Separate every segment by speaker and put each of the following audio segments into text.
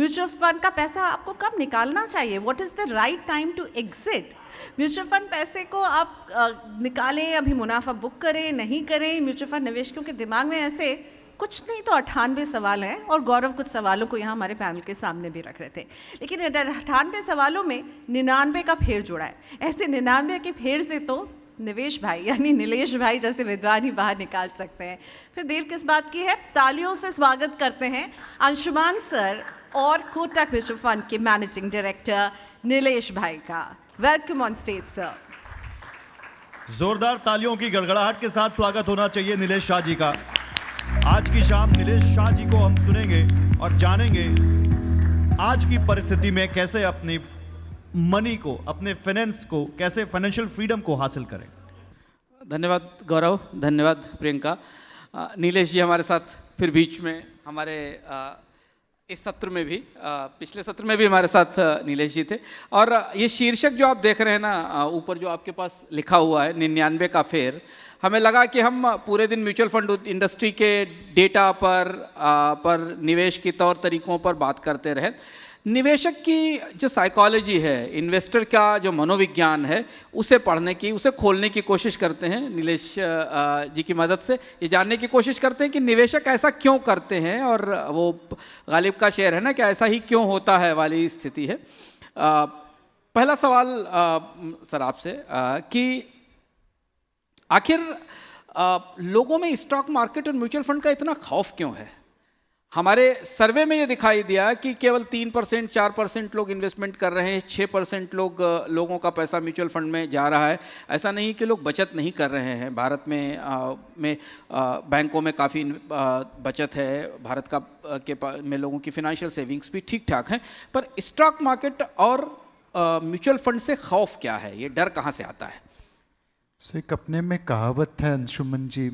Speaker 1: Mutual fund का पैसा आपको कब निकालना चाहिए, what is the right time to exit. Mutual fund पैसे को आप निकालें, अभी मुनाफा बुक करें, नहीं करें। म्यूचुअल फंड निवेशकों के दिमाग में ऐसे कुछ नहीं तो 98 सवाल हैं, और गौरव कुछ सवालों को यहाँ हमारे पैनल के सामने भी रख रहे थे, लेकिन 98 सवालों में 99 का फेर जुड़ा है। ऐसे 99 के फेर से तो निवेश भाई यानी नीलेश भाई जैसे विद्वान ही बाहर निकाल सकते हैं। फिर देर किस बात की है, तालियों से स्वागत करते हैं अंशुमान सर और कोटक म्यूचुअल फंड के मैनेजिंग डायरेक्टर नीलेश भाई का। Welcome on stage sir.
Speaker 2: जोरदार तालियों की गड़गड़ाहट के साथ स्वागत होना चाहिए नीलेश शाह जी का। आज की शाम नीलेश शाह जी को हम सुनेंगे और जानेंगे आज की परिस्थिति में कैसे अपनी मनी को, अपने फाइनेंस को, कैसे फाइनेंशियल फ्रीडम को हासिल करें।
Speaker 3: धन्यवाद गौरव, धन्यवाद प्रियंका। नीलेश जी हमारे साथ फिर बीच में हमारे इस सत्र में भी, पिछले सत्र में भी हमारे साथ नीलेश जी थे। और ये शीर्षक जो आप देख रहे हैं ना, ऊपर जो आपके पास लिखा हुआ है 99 का फेर, हमें लगा कि हम पूरे दिन म्यूचुअल फंड इंडस्ट्री के डेटा पर निवेश के तौर तरीकों पर बात करते रहे। निवेशक की जो साइकोलॉजी है, इन्वेस्टर का जो मनोविज्ञान है, उसे पढ़ने की, उसे खोलने की कोशिश करते हैं नीलेश जी की मदद से। ये जानने की कोशिश करते हैं कि निवेशक ऐसा क्यों करते हैं, और वो गालिब का शेर है ना कि ऐसा ही क्यों होता है वाली स्थिति है। पहला सवाल सर आपसे कि आखिर लोगों में स्टॉक मार्केट और म्यूचुअल फंड का इतना खौफ क्यों है। हमारे सर्वे में ये दिखाई दिया कि केवल 3%, 4% लोग इन्वेस्टमेंट कर रहे हैं, 6% लोगों का पैसा म्यूचुअल फंड में जा रहा है। ऐसा नहीं कि लोग बचत नहीं कर रहे हैं। भारत में बैंकों में काफ़ी बचत है, भारत में लोगों की फिनेंशियल सेविंग्स भी ठीक ठाक हैं। पर स्टॉक मार्केट और म्यूचुअल फंड से खौफ क्या है, ये डर कहाँ से आता है?
Speaker 4: एक अपने में कहावत है अंशुमन जी,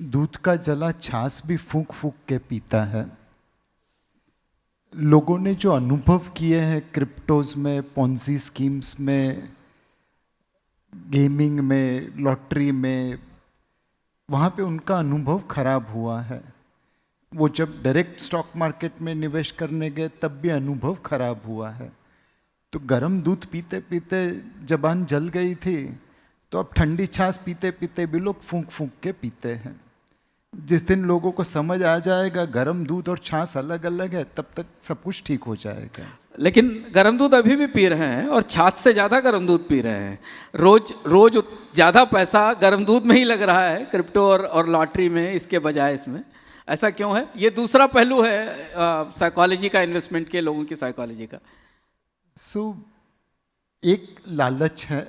Speaker 4: दूध का जला छाछ भी फूंक फूंक के पीता है। लोगों ने जो अनुभव किए हैं क्रिप्टोज में, पोंजी स्कीम्स में, गेमिंग में, लॉटरी में, वहाँ पे उनका अनुभव खराब हुआ है। वो जब डायरेक्ट स्टॉक मार्केट में निवेश करने गए तब भी अनुभव खराब हुआ है। तो गर्म दूध पीते पीते जबान जल गई थी, तो अब ठंडी छाछ पीते पीते भी लोग फूंक फूंक के पीते हैं। जिस दिन लोगों को समझ आ जाएगा गर्म दूध और छाछ अलग अलग है, तब तक सब कुछ ठीक हो जाएगा।
Speaker 3: लेकिन गर्म दूध अभी भी पी रहे हैं और छाछ से ज़्यादा गर्म दूध पी रहे हैं। रोज ज़्यादा पैसा गर्म दूध में ही लग रहा है, क्रिप्टो और लॉटरी में, इसके बजाय इसमें। ऐसा क्यों है? ये दूसरा पहलू है साइकोलॉजी का, इन्वेस्टमेंट के लोगों की साइकोलॉजी का।
Speaker 4: एक लालच है,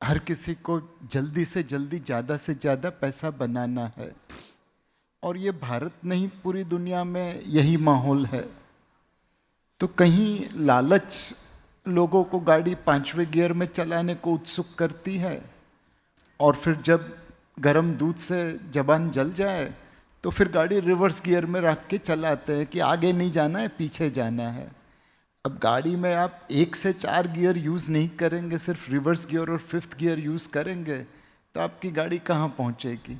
Speaker 4: हर किसी को जल्दी से जल्दी, ज़्यादा से ज़्यादा पैसा बनाना है, और ये भारत नहीं पूरी दुनिया में यही माहौल है। तो कहीं लालच लोगों को गाड़ी 5वें गियर में चलाने को उत्सुक करती है, और फिर जब गर्म दूध से जबान जल जाए तो फिर गाड़ी रिवर्स गियर में रख के चलाते हैं कि आगे नहीं जाना है, पीछे जाना है। अब गाड़ी में आप 1 से 4 गियर यूज़ नहीं करेंगे, सिर्फ रिवर्स गियर और 5th गियर यूज़ करेंगे, तो आपकी गाड़ी कहाँ पहुँचेगी।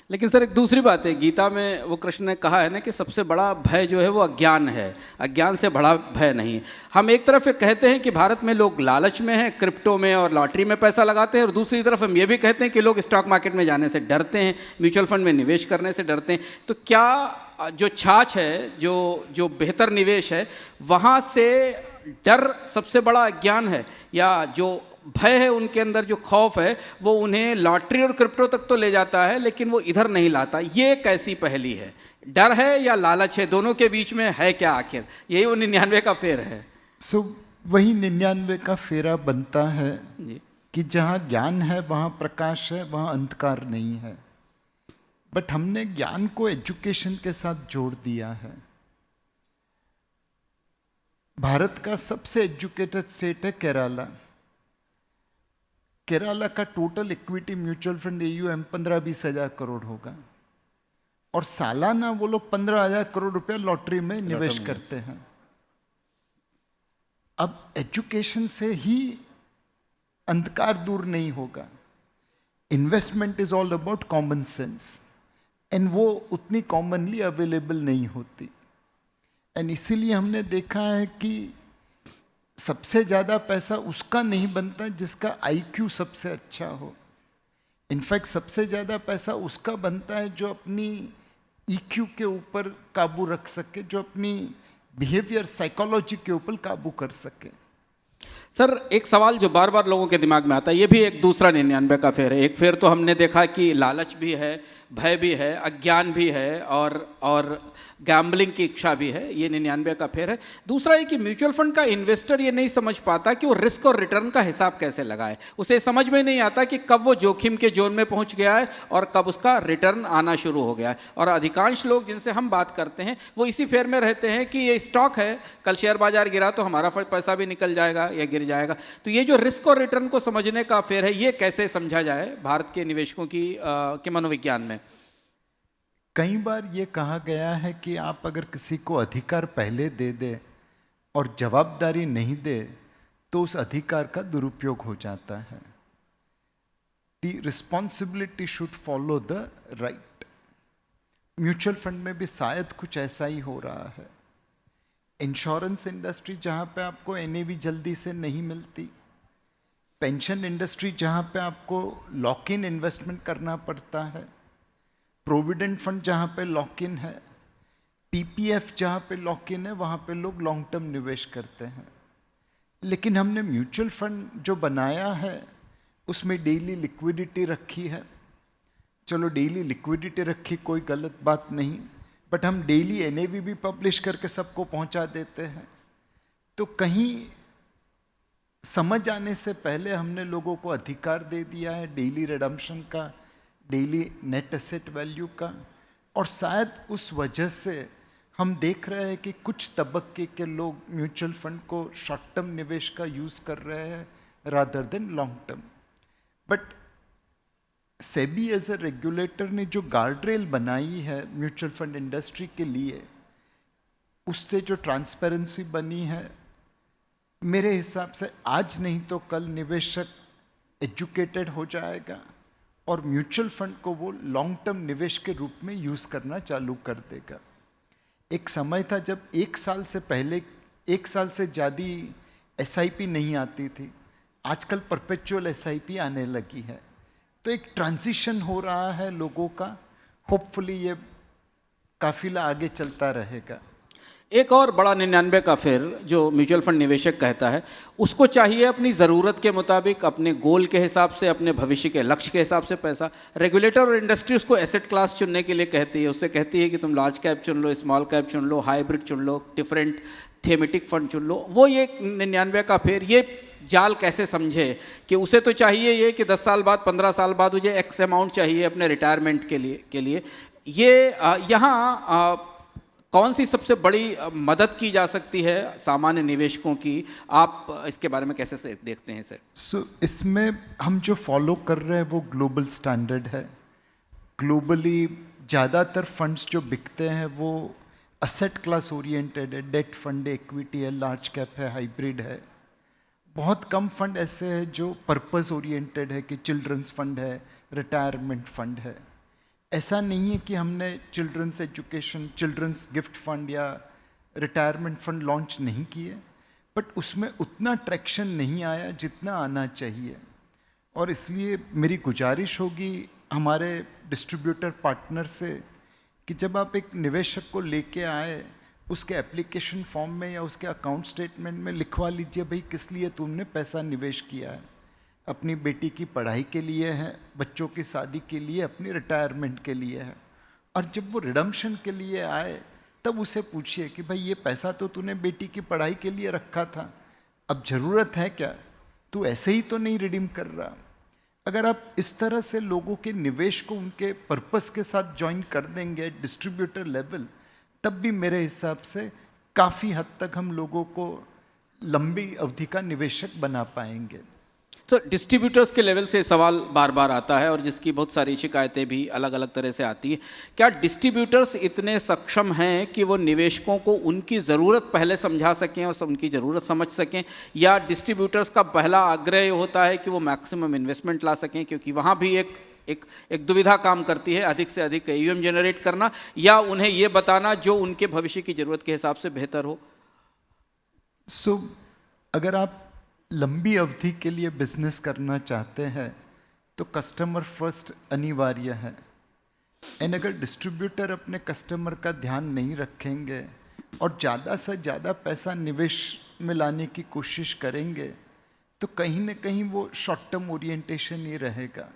Speaker 3: लेकिन सर एक दूसरी बात है, गीता में वो कृष्ण ने कहा है ना कि सबसे बड़ा भय जो है वो अज्ञान है, अज्ञान से बड़ा भय नहीं। हम एक तरफ ये कहते हैं कि भारत में लोग लालच में हैं, क्रिप्टो में और लॉटरी में पैसा लगाते हैं, और दूसरी तरफ हम ये भी कहते हैं कि लोग स्टॉक मार्केट में जाने से डरते हैं, म्यूचुअल फंड में निवेश करने से डरते हैं। तो क्या जो छाछ है, जो बेहतर निवेश है, वहाँ से डर सबसे बड़ा अज्ञान है, या जो भय है उनके अंदर, जो खौफ है, वो उन्हें लॉटरी और क्रिप्टो तक तो ले जाता है लेकिन वो इधर नहीं लाता? ये कैसी पहेली है? डर है या लालच है? दोनों के बीच में है क्या आखिर? यही वो 99 का फेर है।
Speaker 4: वही 99 का फेरा बनता है
Speaker 3: जी,
Speaker 4: कि जहाँ ज्ञान है वहाँ प्रकाश है, वहाँ अंधकार नहीं है। बट हमने ज्ञान को एजुकेशन के साथ जोड़ दिया है। भारत का सबसे एजुकेटेड स्टेट है केरला। केरला का total equity mutual fund AUM 15-20 हज़ार करोड़ होगा, और सालाना वो लोग 15,000 करोड़ रुपया लॉटरी में निवेश करते हैं। अब एजुकेशन से ही अंधकार दूर नहीं होगा। Investment is all about common sense, and वो उतनी कॉमनली अवेलेबल नहीं होती। एंड इसीलिए हमने देखा है कि सबसे ज़्यादा पैसा उसका नहीं बनता जिसका आईक्यू सबसे अच्छा हो। इनफैक्ट सबसे ज़्यादा पैसा उसका बनता है जो अपनी ईक्यू के ऊपर काबू रख सके, जो अपनी बिहेवियर साइकोलॉजी के ऊपर काबू कर सके।
Speaker 3: सर, एक सवाल जो बार बार लोगों के दिमाग में आता है, ये भी एक दूसरा 99 का फेर है। एक फेर तो हमने देखा कि लालच भी है, भय भी है, अज्ञान भी है और गैम्बलिंग की इच्छा भी है। ये 99 का फेर है। दूसरा है कि म्यूचुअल फंड का इन्वेस्टर ये नहीं समझ पाता कि वो रिस्क और रिटर्न का हिसाब कैसे लगाए। उसे समझ में नहीं आता कि कब वो जोखिम के जोन में पहुंच गया है और कब उसका रिटर्न आना शुरू हो गया है। और अधिकांश लोग जिनसे हम बात करते हैं वो इसी फेर में रहते हैं कि ये स्टॉक है, कल शेयर बाजार गिरा तो हमारा पैसा भी निकल जाएगा या गिर जाएगा। तो ये जो रिस्क और रिटर्न को समझने का फेर है, ये कैसे समझा जाए भारत के निवेशकों के मनोविज्ञान में?
Speaker 4: कई बार ये कहा गया है कि आप अगर किसी को अधिकार पहले दे दे और जवाबदारी नहीं दे तो उस अधिकार का दुरुपयोग हो जाता है। The responsibility should follow the right. Mutual fund में भी शायद कुछ ऐसा ही हो रहा है। इंश्योरेंस इंडस्ट्री जहाँ पे आपको एनएवी जल्दी से नहीं मिलती, पेंशन इंडस्ट्री जहाँ पे आपको लॉक इन इन्वेस्टमेंट करना पड़ता है, प्रोविडेंट फंड जहाँ पे लॉक इन है, पीपीएफ जहाँ पे लॉक इन है, वहाँ पे लोग लॉन्ग टर्म निवेश करते हैं। लेकिन हमने म्यूचुअल फंड जो बनाया है उसमें डेली लिक्विडिटी रखी है। चलो डेली लिक्विडिटी रखी, कोई गलत बात नहीं, बट हम डेली एनएवी भी पब्लिश करके सबको पहुंचा देते हैं। तो कहीं समझ आने से पहले हमने लोगों को अधिकार दे दिया है डेली रिडम्पशन का, डेली नेट एसेट वैल्यू का, और शायद उस वजह से हम देख रहे हैं कि कुछ तबक्के के लोग म्यूचुअल फंड को शॉर्ट टर्म निवेश का यूज़ कर रहे हैं rather than long term. But SEBI as a regulator ने जो गार्डरेल बनाई है म्यूचुअल फंड इंडस्ट्री के लिए, उससे जो ट्रांसपेरेंसी बनी है, मेरे हिसाब से आज नहीं तो कल निवेशक एजुकेटेड हो जाएगा और म्यूचुअल फंड को वो लॉन्ग टर्म निवेश के रूप में यूज़ करना चालू कर देगा। एक समय था जब एक साल से ज़्यादा एसआईपी नहीं आती थी, आजकल परपेचुअल एसआईपी आने लगी है। तो एक ट्रांजिशन हो रहा है लोगों का, होपफुली ये काफिला आगे चलता रहेगा।
Speaker 3: एक और बड़ा 99 का फेर जो म्यूचुअल फंड निवेशक कहता है, उसको चाहिए अपनी ज़रूरत के मुताबिक, अपने गोल के हिसाब से, अपने भविष्य के लक्ष्य के हिसाब से पैसा। रेगुलेटर और इंडस्ट्री उसको एसेट क्लास चुनने के लिए कहती है। उससे कहती है कि तुम लार्ज कैप चुन लो, स्मॉल कैप चुन लो, हाइब्रिड चुन लो, डिफरेंट थीमेटिक फंड चुन लो। वो ये 99 का फेर, ये जाल कैसे समझे कि उसे तो चाहिए ये कि 10 साल बाद, 15 साल बाद मुझे एक्स अमाउंट चाहिए अपने रिटायरमेंट के लिए। ये यहाँ कौन सी सबसे बड़ी मदद की जा सकती है सामान्य निवेशकों की? आप इसके बारे में कैसे देखते हैं इसे?
Speaker 4: इसमें हम जो फॉलो कर रहे हैं वो ग्लोबल स्टैंडर्ड है। ग्लोबली ज़्यादातर फंड्स जो बिकते हैं वो असेट क्लास ओरिएंटेड है, डेट फंड, इक्विटी है, लार्ज कैप है, हाइब्रिड है। बहुत कम फंड ऐसे हैं जो पर्पस ओरिएंटेड है कि चिल्ड्रंस फंड है, रिटायरमेंट फंड है। ऐसा नहीं है कि हमने children's education, children's gift fund या रिटायरमेंट फंड लॉन्च नहीं किए, बट उसमें उतना ट्रैक्शन नहीं आया जितना आना चाहिए। और इसलिए मेरी गुजारिश होगी हमारे डिस्ट्रीब्यूटर पार्टनर से कि जब आप एक निवेशक को लेके आए, उसके एप्लीकेशन फॉर्म में या उसके अकाउंट स्टेटमेंट में लिखवा लीजिए भाई किस लिए तुमने पैसा निवेश किया है। अपनी बेटी की पढ़ाई के लिए है, बच्चों की शादी के लिए, अपनी रिटायरमेंट के लिए है। और जब वो रिडम्पशन के लिए आए तब उसे पूछिए कि भाई ये पैसा तो तूने बेटी की पढ़ाई के लिए रखा था, अब ज़रूरत है क्या, तू ऐसे ही तो नहीं रिडीम कर रहा। अगर आप इस तरह से लोगों के निवेश को उनके पर्पस के साथ ज्वाइन कर देंगे डिस्ट्रीब्यूटर लेवल, तब भी मेरे हिसाब से काफ़ी हद तक हम लोगों को लंबी अवधि का निवेशक बना पाएंगे।
Speaker 3: तो डिस्ट्रीब्यूटर्स के लेवल से सवाल बार बार आता है और जिसकी बहुत सारी शिकायतें भी अलग अलग तरह से आती हैं। क्या डिस्ट्रीब्यूटर्स इतने सक्षम हैं कि वो निवेशकों को उनकी ज़रूरत पहले समझा सकें और उनकी ज़रूरत समझ सकें, या डिस्ट्रीब्यूटर्स का पहला आग्रह होता है कि वो मैक्सिमम इन्वेस्टमेंट ला सकें? क्योंकि वहाँ भी एक एक दुविधा काम करती है, अधिक से अधिक AUM जनरेट करना या उन्हें ये बताना जो उनके भविष्य की ज़रूरत के हिसाब से बेहतर हो?
Speaker 4: अगर आप लंबी अवधि के लिए बिजनेस करना चाहते हैं तो कस्टमर फर्स्ट अनिवार्य है। एंड अगर डिस्ट्रीब्यूटर अपने कस्टमर का ध्यान नहीं रखेंगे और ज़्यादा से ज़्यादा पैसा निवेश में लाने की कोशिश करेंगे तो कहीं ना कहीं वो शॉर्ट टर्म ओरिएंटेशन ही रहेगा।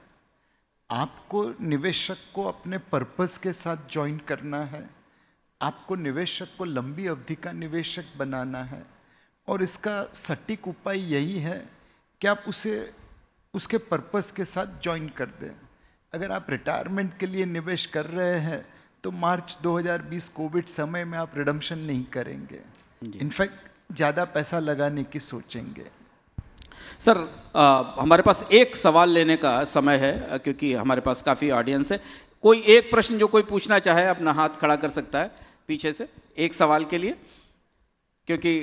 Speaker 4: आपको निवेशक को अपने पर्पस के साथ ज्वाइन करना है, आपको निवेशक को लंबी अवधि का निवेशक बनाना है और इसका सटीक उपाय यही है कि आप उसे उसके पर्पस के साथ ज्वाइन कर दें। अगर आप रिटायरमेंट के लिए निवेश कर रहे हैं तो मार्च 2020 कोविड समय में आप रिडम्पशन नहीं करेंगे, इनफैक्ट ज़्यादा पैसा लगाने की सोचेंगे।
Speaker 3: सर हमारे पास एक सवाल लेने का समय है क्योंकि हमारे पास काफ़ी ऑडियंस है। कोई एक प्रश्न जो कोई पूछना चाहे अपना हाथ खड़ा कर सकता है पीछे से, एक सवाल के लिए, क्योंकि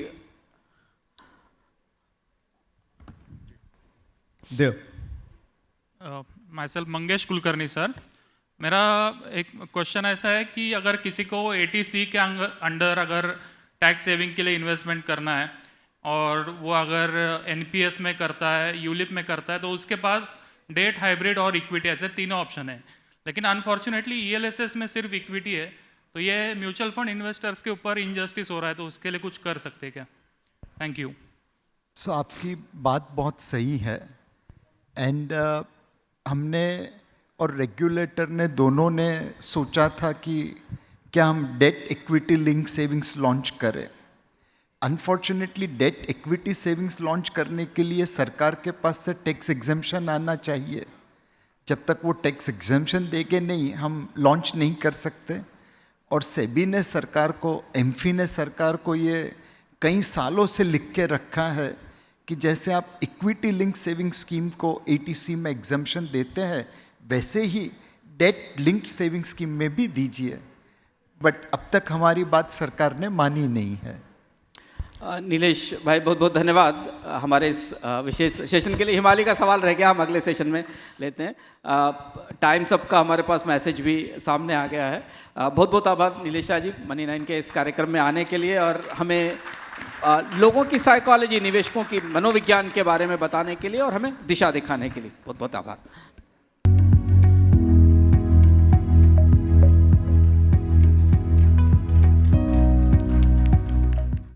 Speaker 2: देव।
Speaker 5: Myself Mangesh Kulkarni sir. मेरा एक क्वेश्चन ऐसा है कि अगर किसी को 80C के अंडर अगर टैक्स सेविंग के लिए इन्वेस्टमेंट करना है और वो अगर NPS में करता है, यूलिप में करता है, तो उसके पास डेट, हाइब्रिड और इक्विटी ऐसे तीनों ऑप्शन है। लेकिन अनफॉर्चुनेटली ELSS में सिर्फ इक्विटी है, तो ये म्यूचुअल फंड इन्वेस्टर्स के ऊपर इनजस्टिस हो रहा है, तो उसके लिए कुछ कर सकते हैं क्या? Thank you.
Speaker 4: आपकी बात बहुत सही है एंड हमने और रेगुलेटर ने दोनों ने सोचा था कि क्या हम debt equity link savings launch करें। Unfortunately debt equity savings launch करने के लिए सरकार के पास से टैक्स एग्जेम्पशन आना चाहिए। जब तक वो टैक्स एग्जेम्पशन देके नहीं हम लॉन्च नहीं कर सकते। और सेबी ने सरकार को, एमफी ने सरकार को ये कई सालों से लिख के रखा है कि जैसे आप इक्विटी लिंक सेविंग स्कीम को 80C में एग्जेम्पशन देते हैं वैसे ही डेट लिंक्ड सेविंग स्कीम में भी दीजिए, बट अब तक हमारी बात सरकार ने मानी नहीं है।
Speaker 3: नीलेश भाई बहुत बहुत धन्यवाद हमारे इस विशेष सेशन के लिए। हिमालय का सवाल रह गया, हम अगले सेशन में लेते हैं। टाइम सबका हमारे पास मैसेज भी सामने आ गया है। बहुत बहुत आभार नीलेश शाह जी मनी9 के इस कार्यक्रम में आने के लिए और हमें लोगों की साइकोलॉजी, निवेशकों की मनोविज्ञान के बारे में बताने के लिए और हमें दिशा दिखाने के लिए बहुत बहुत आभार।